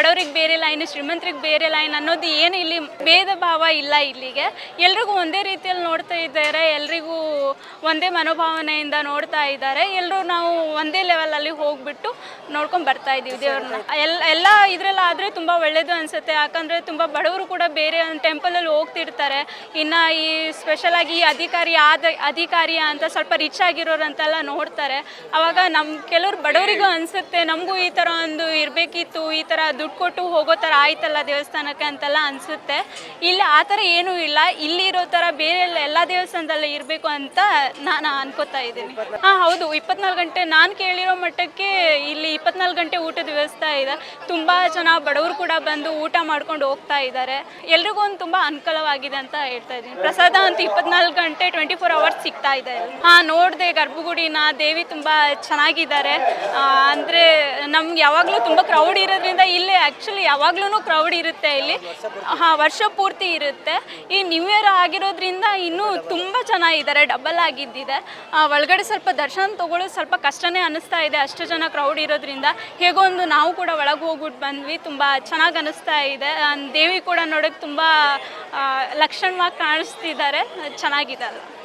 ಬಡವ್ರಿಗೆ ಬೇರೆ ಲೈನ್, ಶ್ರೀಮಂತರಿಗೆ ಬೇರೆ ಲೈನ್ ಅನ್ನೋದು ಏನು ಇಲ್ಲಿ ಭೇದ ಭಾವ ಇಲ್ಲ. ಇಲ್ಲಿಗೆ ಎಲ್ರಿಗೂ ಒಂದೇ ರೀತಿಯಲ್ಲಿ ನೋಡ್ತಾ ಇದ್ದಾರೆ, ಎಲ್ರಿಗೂ ಒಂದೇ ಮನೋಭಾವನೆಯಿಂದ ನೋಡ್ತಾ ಇದ್ದಾರೆ. ಎಲ್ಲರೂ ನಾವು ಒಂದೇ ಲೆವೆಲಲ್ಲಿ ಹೋಗ್ಬಿಟ್ಟು ನೋಡ್ಕೊಂಡು ಬರ್ತಾ ಇದ್ದೀವಿ ದೇವ್ರನ್ನ. ಎಲ್ಲ ಇದರಲ್ಲಾದರೆ ತುಂಬ ಒಳ್ಳೆಯದು ಅನಿಸುತ್ತೆ. ಯಾಕಂದರೆ ತುಂಬ ಬಡವರು ಕೂಡ ಬೇರೆ ಟೆಂಪಲಲ್ಲಿ ಹೋಗ್ತಿರ್ತಾರೆ. ಇನ್ನು ಈ ಸ್ಪೆಷಲಾಗಿ ಅಧಿಕಾರಿ ಅಂತ ಸ್ವಲ್ಪ ರಿಚ್ ಆಗಿರೋರಂತೆಲ್ಲ ನೋಡ್ತಾರೆ. ಆವಾಗ ಕೆಲವ್ರು ಬಡವರಿಗೂ ಅನಿಸುತ್ತೆ, ನಮಗೂ ಈ ಥರ ಒಂದು ಇರಬೇಕಿತ್ತು, ಈ ಥರ ದುಡ್ಡು ಕೊಟ್ಟು ಹೋಗೋ ಥರ ಆಯ್ತಲ್ಲ ದೇವಸ್ಥಾನಕ್ಕೆ ಅಂತೆಲ್ಲ ಅನಿಸುತ್ತೆ. ಇಲ್ಲಿ ಆ ಥರ ಏನೂ ಇಲ್ಲ. ಇಲ್ಲಿ ಇರೋ ಥರ ಬೇರೆ ಎಲ್ಲ ದೇವಸ್ಥಾನದಲ್ಲೇ ಇರಬೇಕು ಅಂತ ನಾನು ಅನ್ಕೋತಾ ಇದ್ದೀನಿ. ಹಾಂ, ಹೌದು, 24 ಗಂಟೆ ನಾನು ಕೇಳಿರೋ ಮಟ್ಟಕ್ಕೆ ಇಲ್ಲಿ 24 ಗಂಟೆ ಊಟದ ವ್ಯವಸ್ಥೆ ಇದೆ. ತುಂಬ ಜನ ಬಡವರು ಕೂಡ ಬಂದು ಊಟ ಮಾಡ್ಕೊಂಡು ಹೋಗ್ತಾ ಇದ್ದಾರೆ. ಎಲ್ರಿಗೂ ಒಂದು ತುಂಬ ಅನುಕೂಲವಾಗಿದೆ ಅಂತ ಹೇಳ್ತಾ ಇದ್ದೀನಿ. ಪ್ರಸಾದ ಅಂತ 24 ಗಂಟೆ 24 ಅವರ್ಸ್ ಸಿಗ್ತಾ ಇದೆ. ಹಾಂ, ನೋಡಿದೆ ಗರ್ಭಗುಡಿನ. ದೇವಿ ತುಂಬ ಚೆನ್ನಾಗಿದ್ದಾರೆ. ಅಂದರೆ ನಮ್ಗೆ ಯಾವಾಗಲೂ ತುಂಬ ಕ್ರೌಡ್ ಇರೋದ್ರಿಂದ ಇಲ್ಲಿ ಆ್ಯಕ್ಚುಲಿ ಯಾವಾಗ್ಲೂ ಕ್ರೌಡ್ ಇರುತ್ತೆ ಇಲ್ಲಿ. ಹಾಂ, ವರ್ಷ ಪೂರ್ತಿ ಇರುತ್ತೆ. ಈ ನ್ಯೂ ಇಯರ್ ಆಗಿರೋದ್ರಿಂದ ಇನ್ನೂ ತುಂಬ ಚೆನ್ನಾಗಿದ್ದಾರೆ, ಡಬಲ್ ಆಗಿದ್ದಿದೆ. ಒಳಗಡೆ ಸ್ವಲ್ಪ ದರ್ಶನ ತೊಗೊಳ್ಳೋದು ಸ್ವಲ್ಪ ಕಷ್ಟನೇ ಅನ್ನಿಸ್ತಾ ಇದೆ, ಅಷ್ಟು ಜನ ಕ್ರೌಡ್ ಇರೋದ್ರಿಂದ. ಹೇಗೊಂದು ನಾವು ಕೂಡ ಒಳಗೆ ಹೋಗ್ಬಿಟ್ಟು ಬಂದ್ವಿ, ತುಂಬ ಚೆನ್ನಾಗಿ ಅನ್ನಿಸ್ತಾ ಇದೆ. ದೇವಿ ಕೂಡ ನೋಡೋಕ್ಕೆ ತುಂಬ ಲಕ್ಷಣವಾಗಿ ಕಾಣಿಸ್ತಿದ್ದಾರೆ, ಚೆನ್ನಾಗಿದೆ.